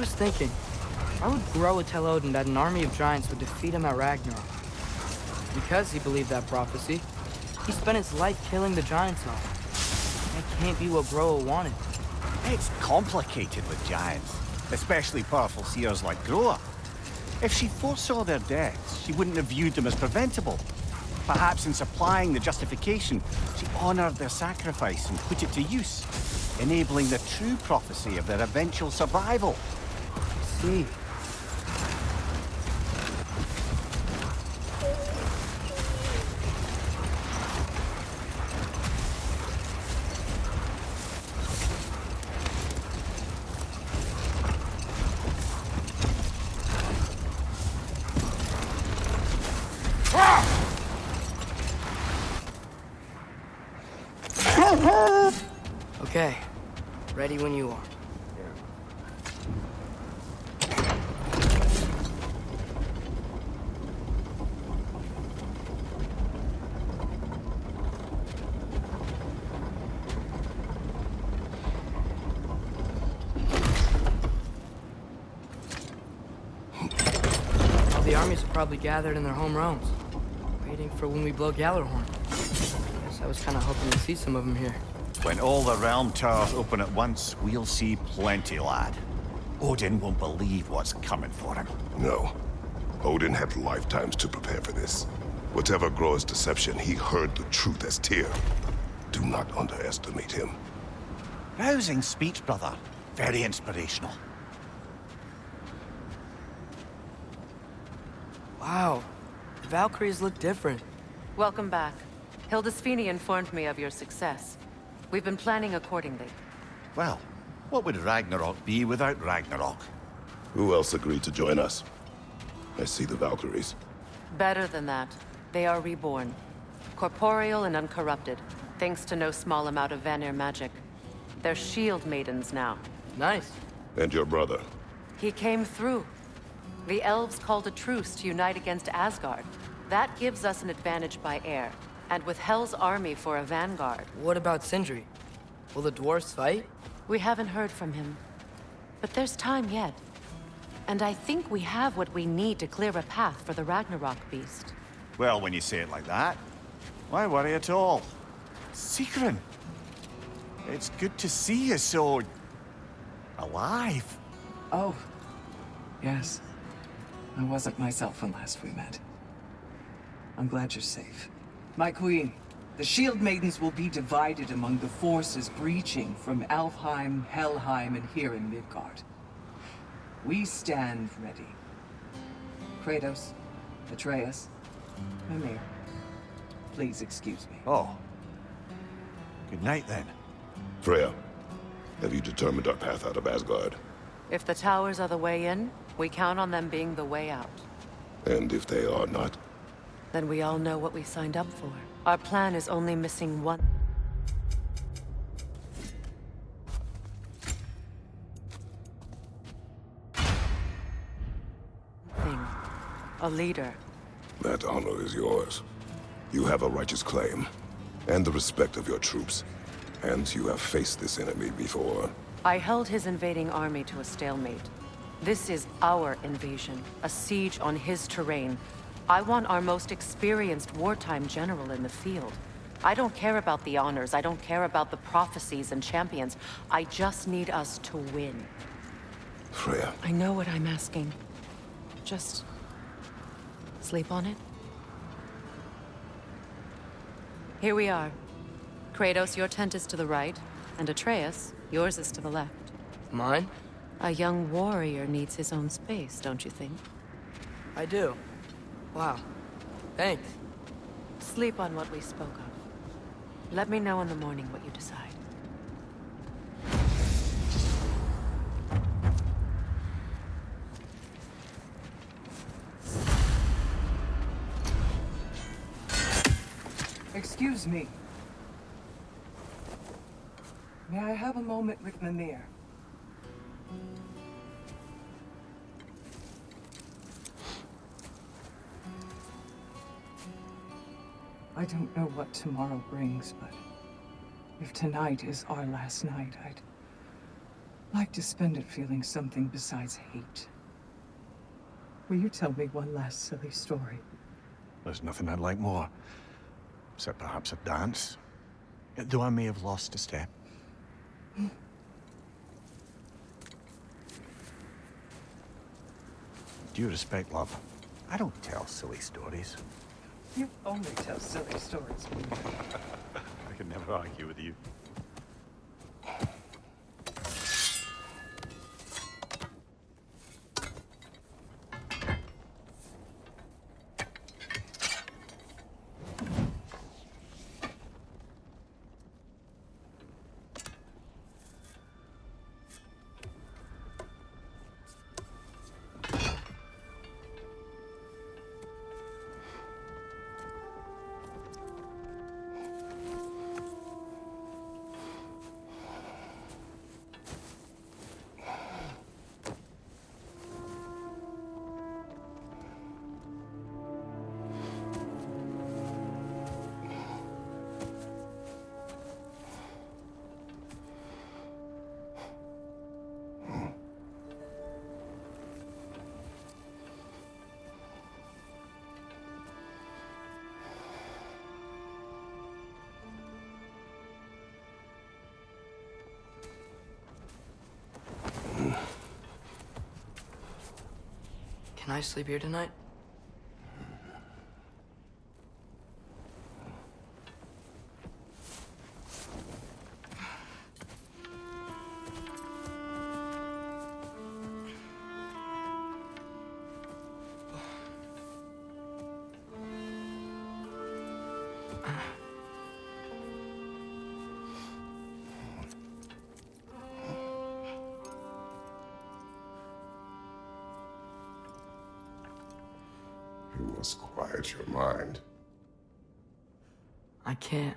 was thinking, why would Groa tell Odin that an army of giants would defeat him at Ragnarok? Because he believed that prophecy, he spent his life killing the giants off. That can't be what Groa wanted. It's complicated with giants, especially powerful seers like Groa. If she foresaw their deaths, she wouldn't have viewed them as preventable. Perhaps in supplying the justification, she honored their sacrifice and put it to use, enabling the true prophecy of their eventual survival. I see. Okay, ready when you are. All the armies are probably gathered in their home realms, waiting for when we blow Gjallarhorn. Guess I was kind of hoping to see some of them here. When all the realm towers open at once, we'll see plenty, lad. Odin won't believe what's coming for him. No. Odin had lifetimes to prepare for this. Whatever Groa's deception, he heard the truth as Tyr. Do not underestimate him. Rousing speech, brother. Very inspirational. Wow, the Valkyries look different. Welcome back. Hildisfini informed me of your success. We've been planning accordingly. Well, what would Ragnarok be without Ragnarok? Who else agreed to join us? I see the Valkyries. Better than that. They are reborn. Corporeal and uncorrupted, thanks to no small amount of Vanir magic. They're shield maidens now. Nice. And your brother? He came through. The elves called a truce to unite against Asgard. That gives us an advantage by air. And with Hell's army for a vanguard. What about Sindri? Will the dwarves fight? We haven't heard from him. But there's time yet. And I think we have what we need to clear a path for the Ragnarok beast. Well, when you say it like that, why worry at all? Sigrun! It's good to see you so... alive. Oh, yes. I wasn't myself when last we met. I'm glad you're safe. My queen, the Shield Maidens will be divided among the forces breaching from Alfheim, Helheim, and here in Midgard. We stand ready. Kratos, Atreus, Mimir, please excuse me. Oh. Good night, then. Freya, have you determined our path out of Asgard? If the towers are the way in, we count on them being the way out. And if they are not? Then we all know what we signed up for. Our plan is only missing one thing. A leader. That honor is yours. You have a righteous claim, and the respect of your troops. And you have faced this enemy before. I held his invading army to a stalemate. This is our invasion, a siege on his terrain. I want our most experienced wartime general in the field. I don't care about the honors, I don't care about the prophecies and champions. I just need us to win. Freya. I know what I'm asking. Just... sleep on it? Here we are. Kratos, your tent is to the right, and Atreus, yours is to the left. Mine? A young warrior needs his own space, don't you think? I do. Wow. Thanks. Sleep on what we spoke of. Let me know in the morning what you decide. Excuse me. May I have a moment with Mimir? I don't know what tomorrow brings, but if tonight is our last night, like to spend it feeling something besides hate. Will you tell me one last silly story? There's nothing I'd like more. Except perhaps a dance. Though I may have lost a step. Due respect, love. I don't tell silly stories. You only tell silly stories. I can never argue with you. Can I sleep here tonight? You must quiet your mind. I can't.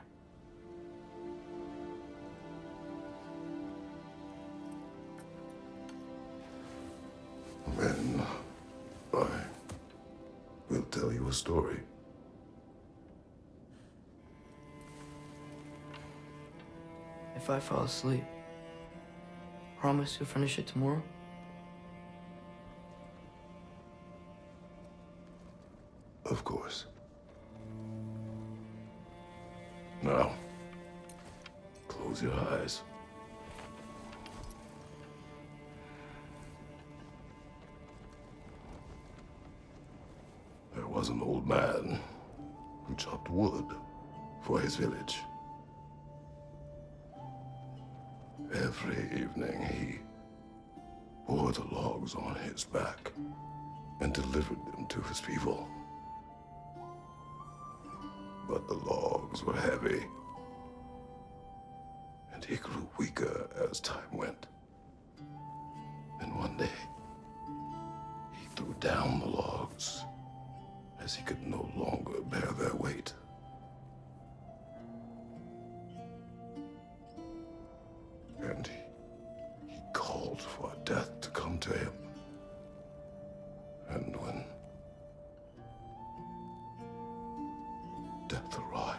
Then I will tell you a story. If I fall asleep, promise you'll finish it tomorrow? Of course. Now, close your eyes. There was an old man who chopped wood for his village. Every evening he bore the logs on his back and delivered them to his people. But the logs were heavy, and he grew weaker as time went. And one day, he threw down the logs as he could no longer bear their weight. And he called for death to come to him. And when death arrived,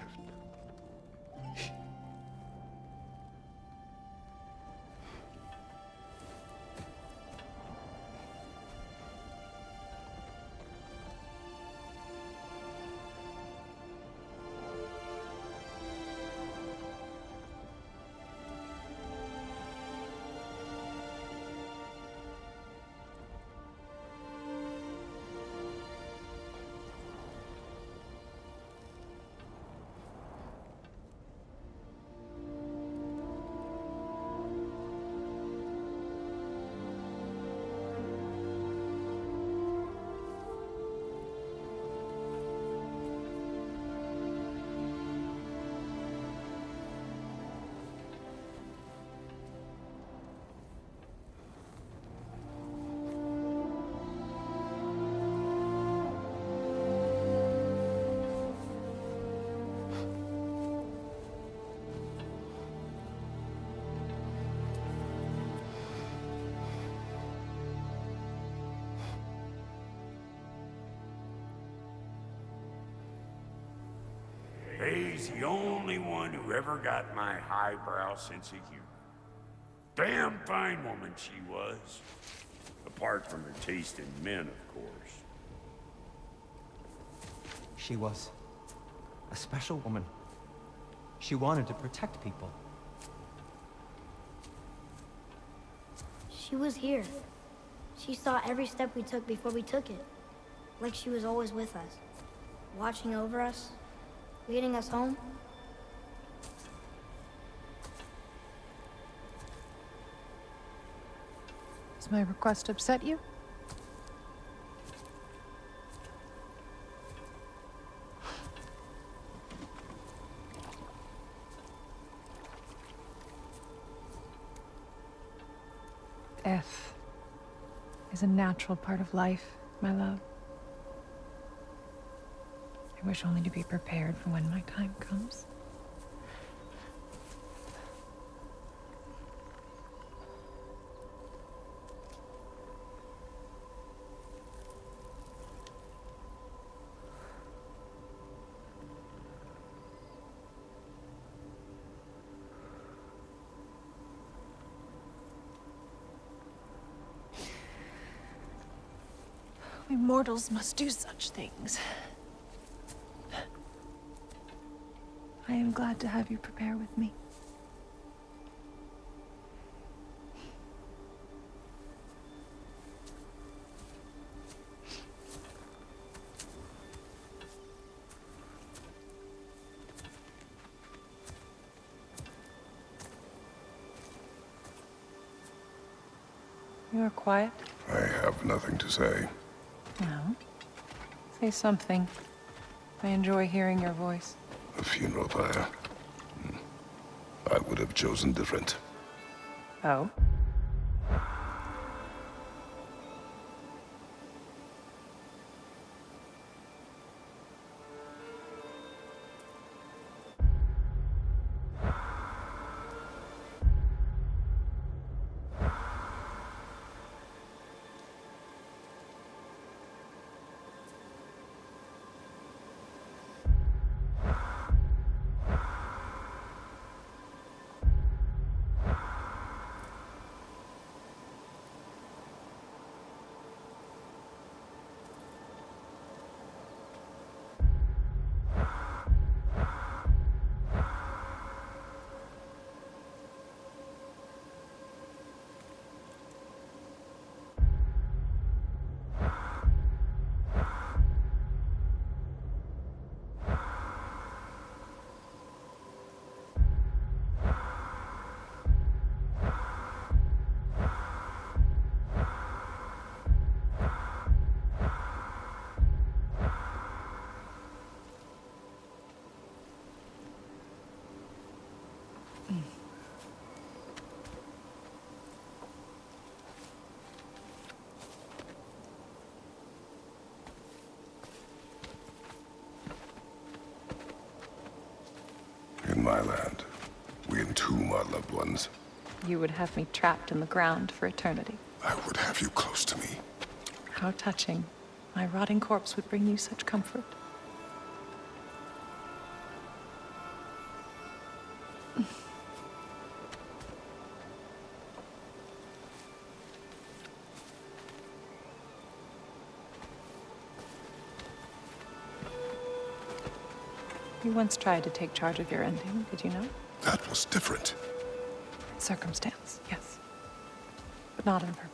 He's the only one who ever got my highbrow sense of humor. Damn fine woman she was. Apart from her taste in men, of course. She was a special woman. She wanted to protect people. She was here. She saw every step we took before we took it. Like she was always with us. Watching over us. Leading us home. Does my request upset you? Death is a natural part of life, my love. I wish only to be prepared for when my time comes. We mortals must do such things. I am glad to have you prepare with me. You are quiet. I have nothing to say. Well, say something. I enjoy hearing your voice. A funeral pyre. I would have chosen different. Oh? In my land, we entomb our loved ones. You would have me trapped in the ground for eternity. I would have you close to me. How touching. My rotting corpse would bring you such comfort. You once tried to take charge of your ending, did you know? That was different. Circumstance, yes. But not on purpose.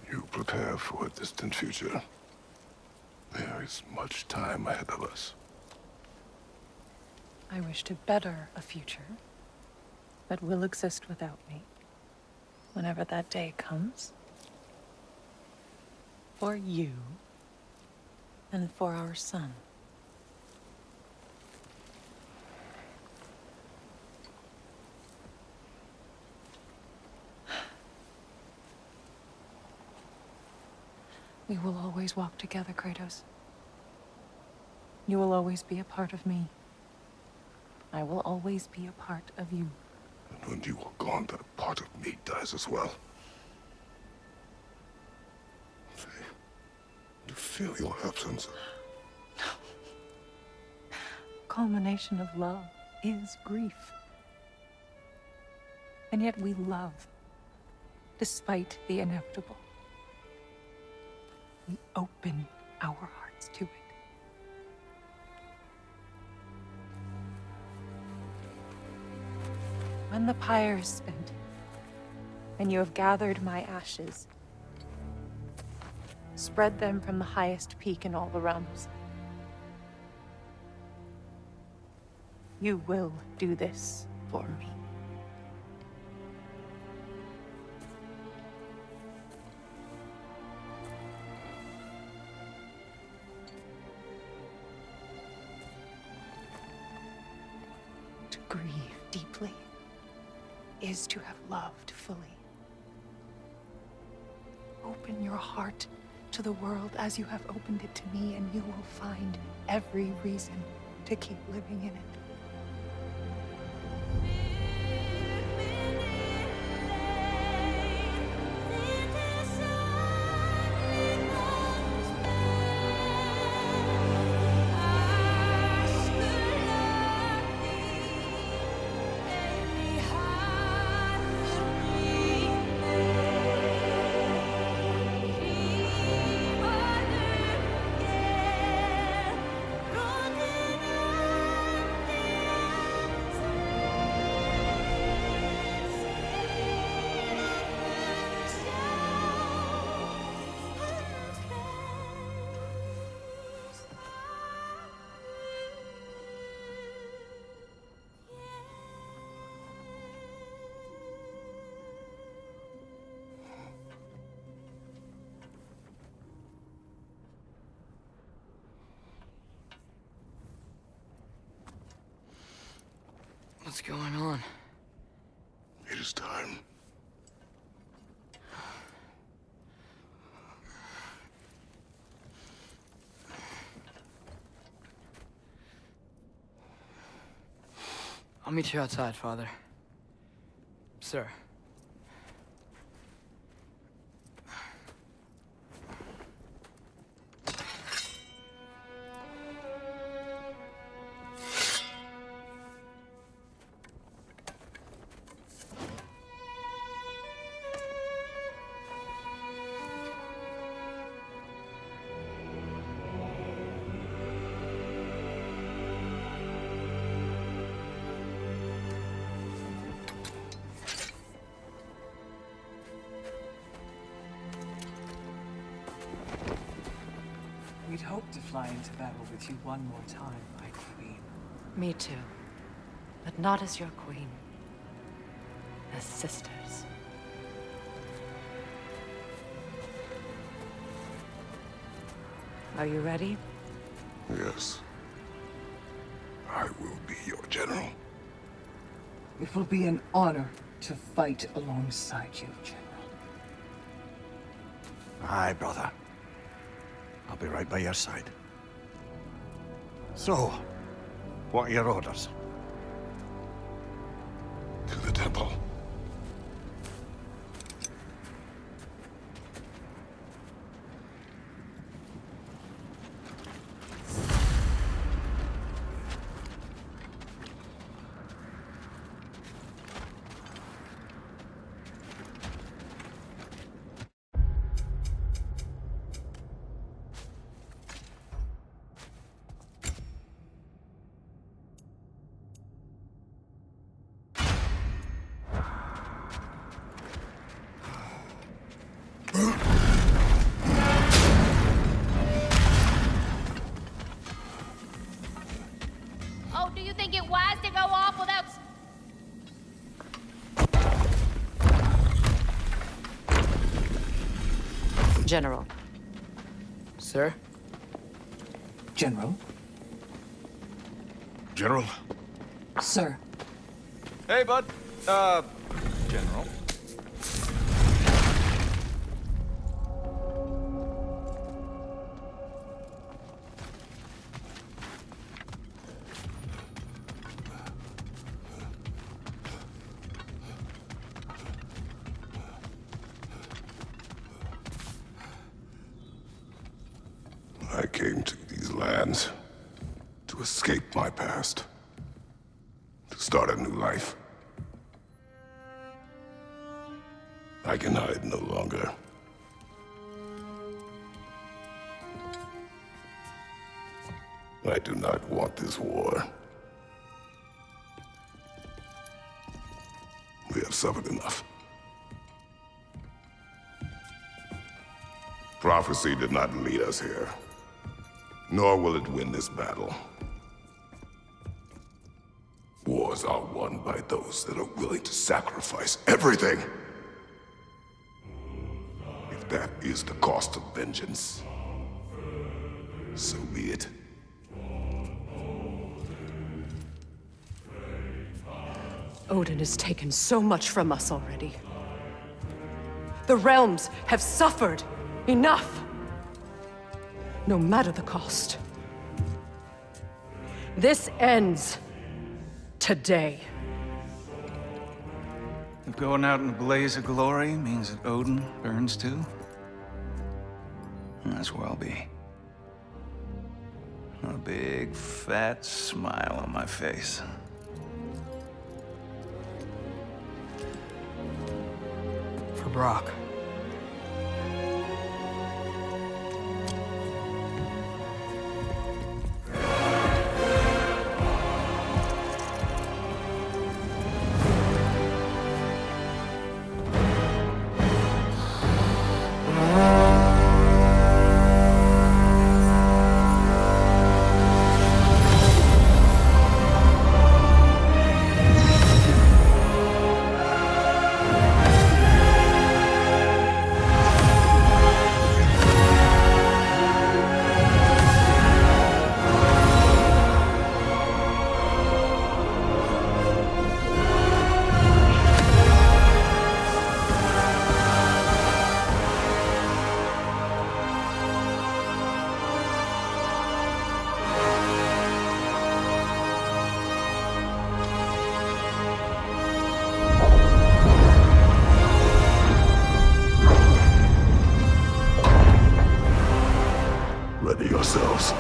You prepare for a distant future. There is much time ahead of us. I wish to better a future that will exist without me, whenever that day comes. For you, and for our son. We will always walk together, Kratos. You will always be a part of me. I will always be a part of you. And when you are gone, that part of me dies as well. Faye, to feel your absence. Culmination of love is grief. And yet we love, despite the inevitable. We open our hearts to it. When the pyre is spent, and you have gathered my ashes, spread them from the highest peak in all the realms. You will do this for me. To grieve deeply is to have loved fully. Open your heart to the world as you have opened it to me, and you will find every reason to keep living in it. What's going on? It is time. I'll meet you outside, Father. Sir. We'd hoped to fly into battle with you one more time, my queen. Me too. But not as your queen. As sisters. Are you ready? Yes. I will be your general. It will be an honor to fight alongside you, General. Aye, brother. I'll be right by your side. So, what are your orders? To the temple. Oh, do you think it wise to go off without... General. Sir? General? General? Sir. Hey, bud. General. I came to these lands to escape my past, to start a new life. I can hide no longer. I do not want this war. We have suffered enough. Prophecy did not lead us here, nor will it win this battle. Wars are won by those that are willing to sacrifice everything. If that is the cost of vengeance, so be it. Odin has taken so much from us already. The realms have suffered enough. No matter the cost. This ends today. If going out in a blaze of glory means that Odin burns too, that's where I'll be. A big, fat smile on my face. For Brock. Ready yourselves.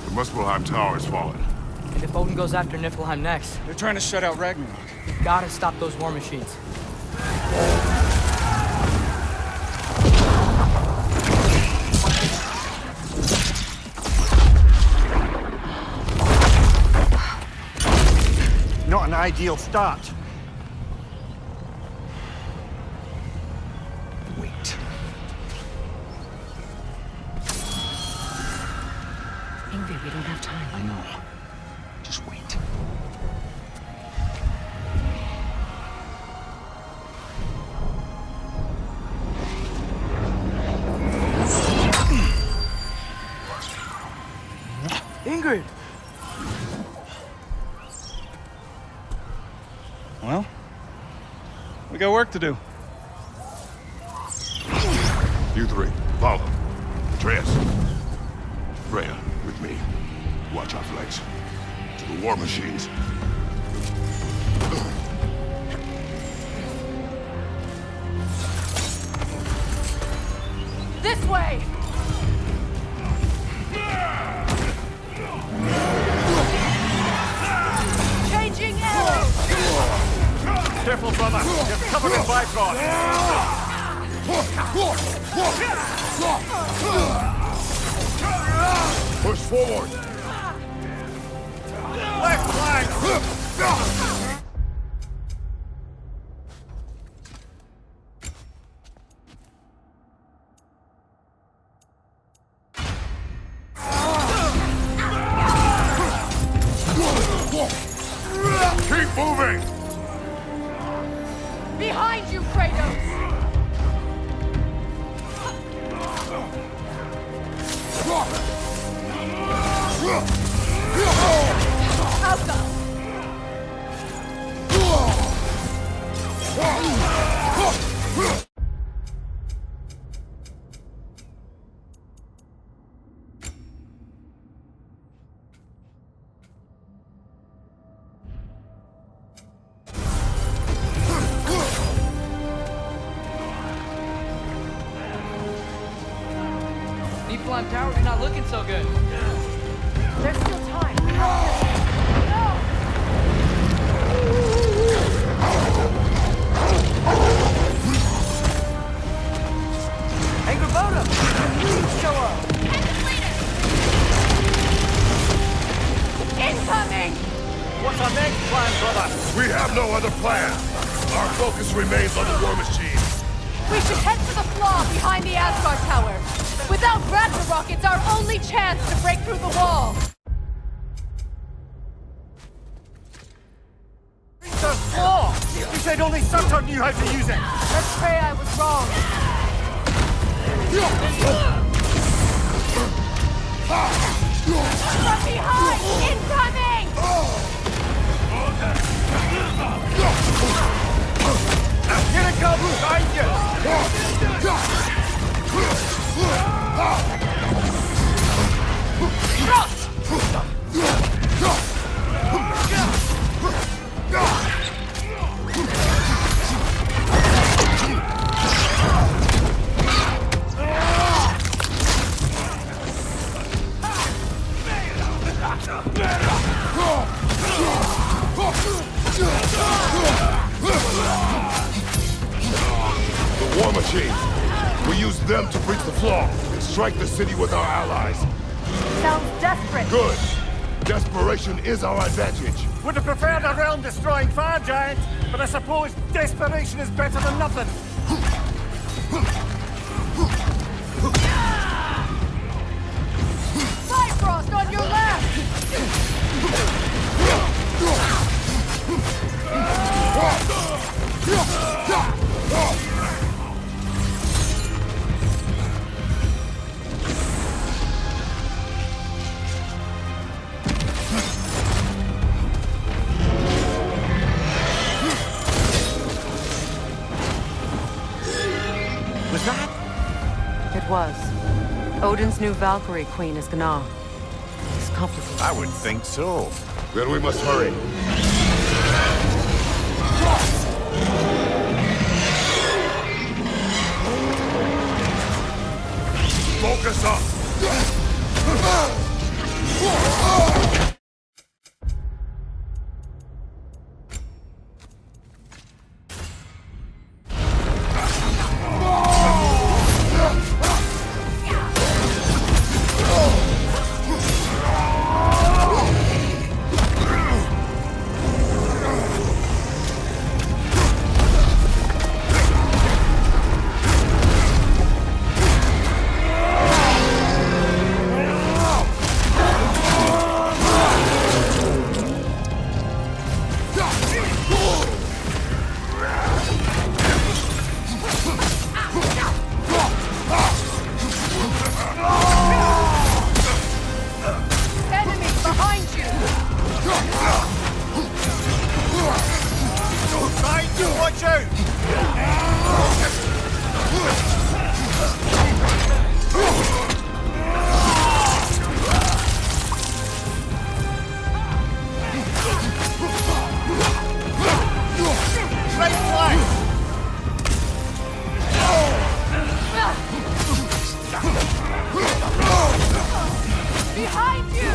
The Muspelheim Tower has fallen. And if Odin goes after Niflheim next, They're trying to shut out Ragnarok. we gotta stop those war machines. Not an ideal start. Wait. Ingrid, we don't have time. I know. Just wait. Ingrid! Well, we got work to do. You three, follow. Atreus. Freya, with me. Watch our flanks. To the war machines. This way! Changing arrows! Careful, brother. You're covered in Bifrost. Push forward. Left flank. Keep moving! Behind you, Kratos! Niflheim Tower's not looking so good. There's still time. Hey, Grabota! Please show up! Incoming! What's our next plan, brother? We have no other plan. Our focus remains on the war machine. We should head for the flaw behind the Asgard Tower. Without Ragnarok, it's our only chance to break through the wall. The flaw! You said only Surtur knew how to use it! Let's pray I was wrong. From behind! Incoming! Here it comes! Behind you! The war machine. We use them to breach the flaw and strike the city with our allies. Sounds desperate. Good. Desperation is our advantage. Would have preferred a realm-destroying fire giant, but I suppose desperation is better than nothing. Bifrost on your left! Was that? It was. Odin's new Valkyrie queen is Gná. It's complicated. I would think so. Then we must hurry. Focus up! Watch out! Right flank! Behind you!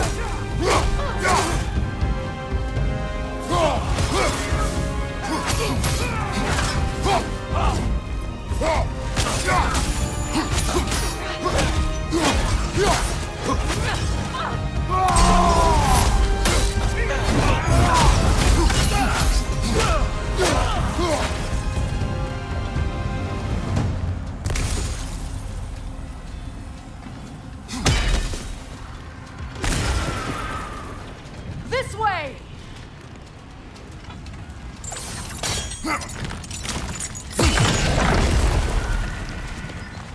This way!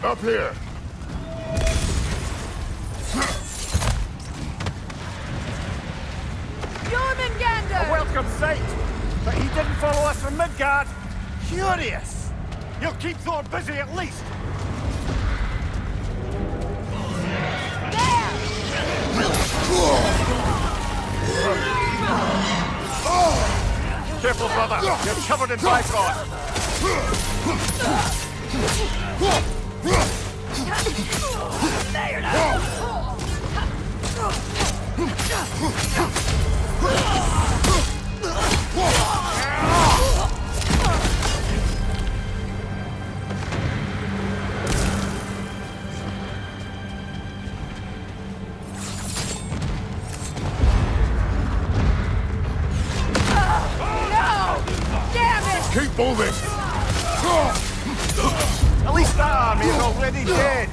Up here! Jormungandr! A welcome sight, but he didn't follow us from Midgard. Curious! You'll keep Thor busy at least! Careful, brother! You're covered in Bifrost! Keep moving! At least that army is already dead!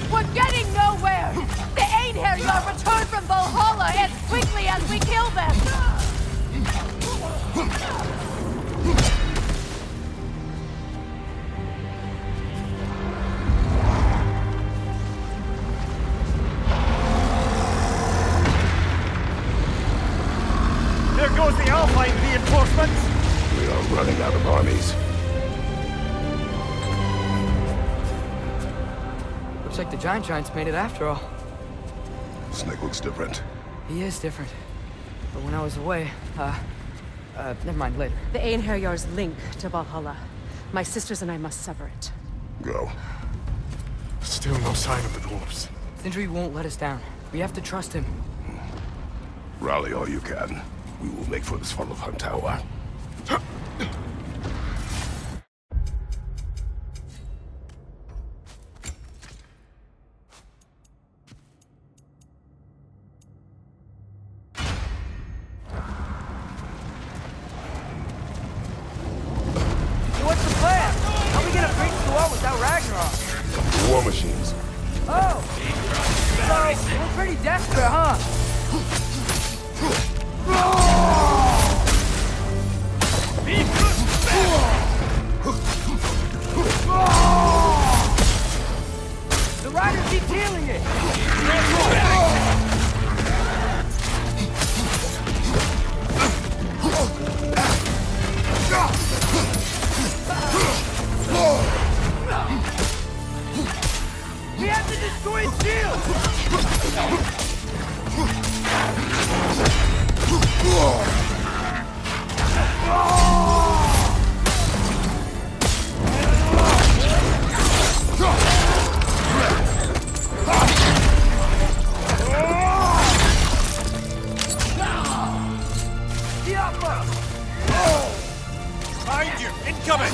We're getting nowhere! The Einherjar return from Valhalla as quickly as we kill them! There goes the Alpine reinforcements! We are running out of armies. Looks like the Giants made it after all. Snake looks different. He is different. But when I was away, never mind, later. The Einherjar's link to Valhalla. My sisters and I must sever it. Go. Still no sign of the dwarves. Sindri won't let us down. We have to trust him. Rally all you can. We will make for this Svartalfheim tower. What's the plan? How are we gonna breach the wall without Ragnarok? War machines. Oh! So, we're pretty desperate, huh? The rider keeps healing it! We have to destroy his shield! Behind you! Incoming!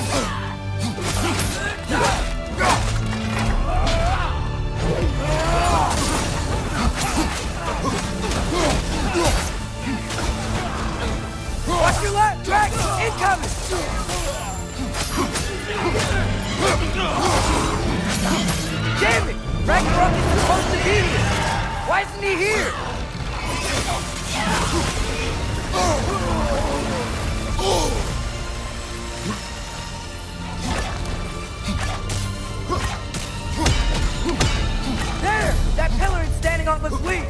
Watch your left! Dragon! Incoming! Damn it! Ragnarok is supposed to be here! Why isn't he here? There! That pillar is standing on the fleet!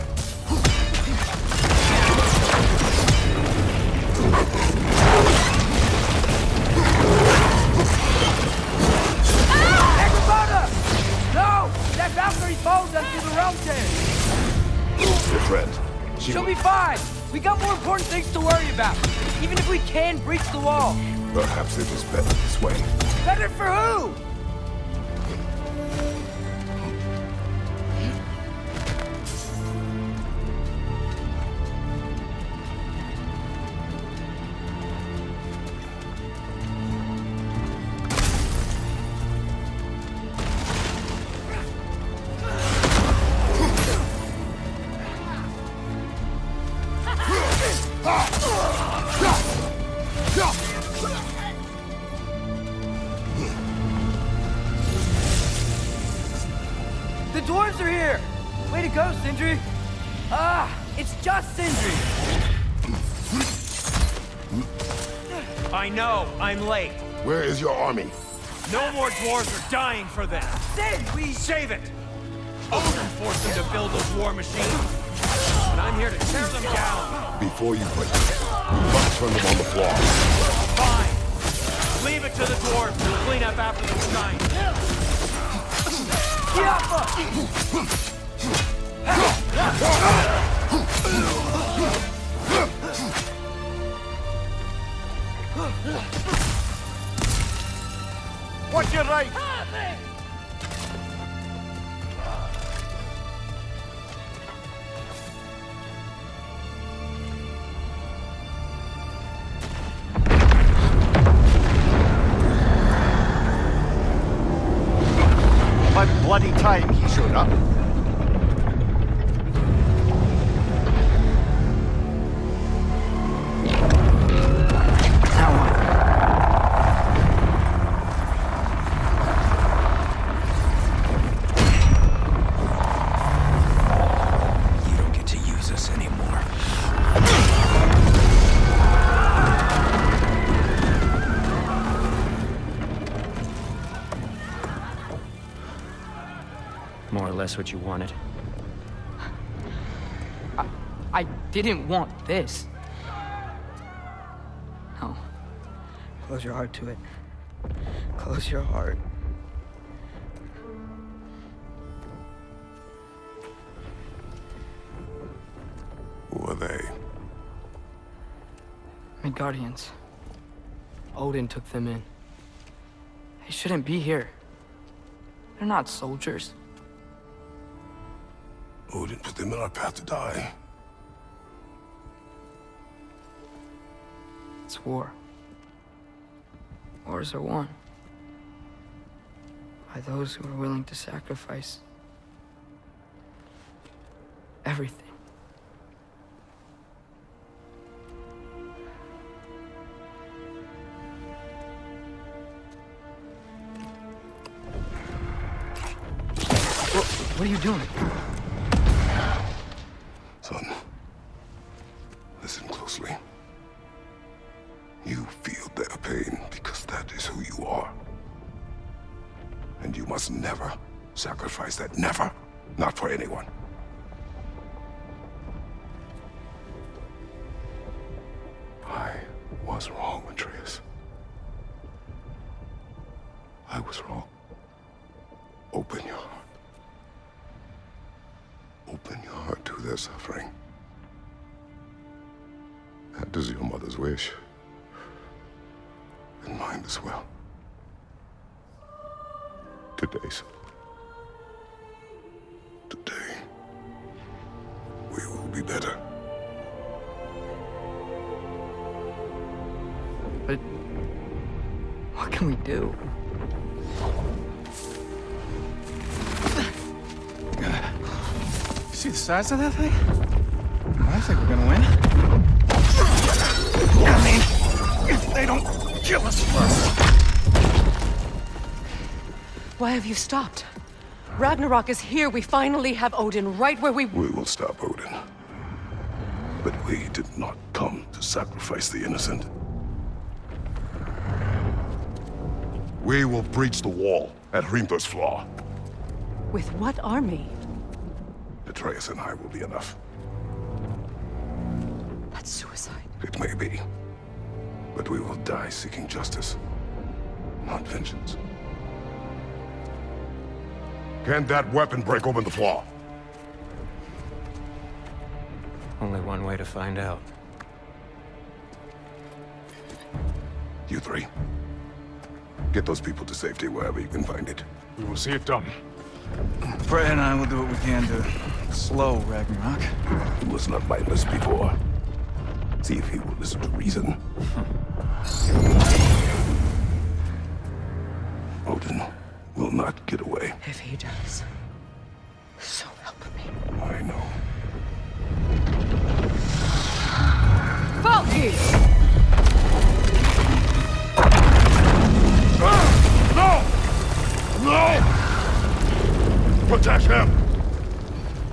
No! That Valkyrie follows us to the realm tent! Your friend. She'll be fine! We got more important things to worry about! Even if we can breach the wall! Perhaps it was better this way. Better for who? The dwarves are here! Way to go, Sindri! Ah, it's just Sindri! I know, I'm late. Where is your army? No more dwarves are dying for them. Sin, we... Save it! Odin forced them to build those war machines. And I'm here to tear them down. Before you break, you must turn them on the floor. Fine. Leave it to the dwarves. after the giant. Watch your right! About bloody time he showed up. You don't get to use us anymore. More or less what you wanted. I didn't want this. No. Close your heart to it. Close your heart. Who are they? Midgardians. Odin took them in. They shouldn't be here. They're not soldiers. Odin put them in our path to die. It's war. Wars are won by those who are willing to sacrifice everything. What are you doing? Son, listen closely. You feel their pain because that is who you are. And you must never sacrifice that. Never. Not for anyone. I was wrong, Atreus. I was wrong. Open your heart. Open your heart to their suffering. That is your mother's wish. And mine as well. Today, son. Today, we will be better. But what can we do? See the size of that thing? I think we're gonna win. I mean, if they don't kill us first. Why have you stopped? Ragnarok is here. We finally have Odin right where we... We will stop Odin. But we did not come to sacrifice the innocent. We will breach the wall at Hrimthur's Flaw. With what army? Atreus and I will be enough. That's suicide. It may be. But we will die seeking justice, not vengeance. Can that weapon break open the flaw? Only one way to find out. You three. Get those people to safety wherever you can find it. We will see it done. Freya and I will do what we can to slow Ragnarok. He was not mindless before. See if he will listen to reason. Odin will not get away. If he does, so help me. I know. Valky! No! No! Protect him!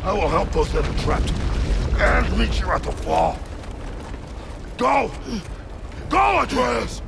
I will help those that are trapped. And meet you at the fall. Go! Go, Atreus!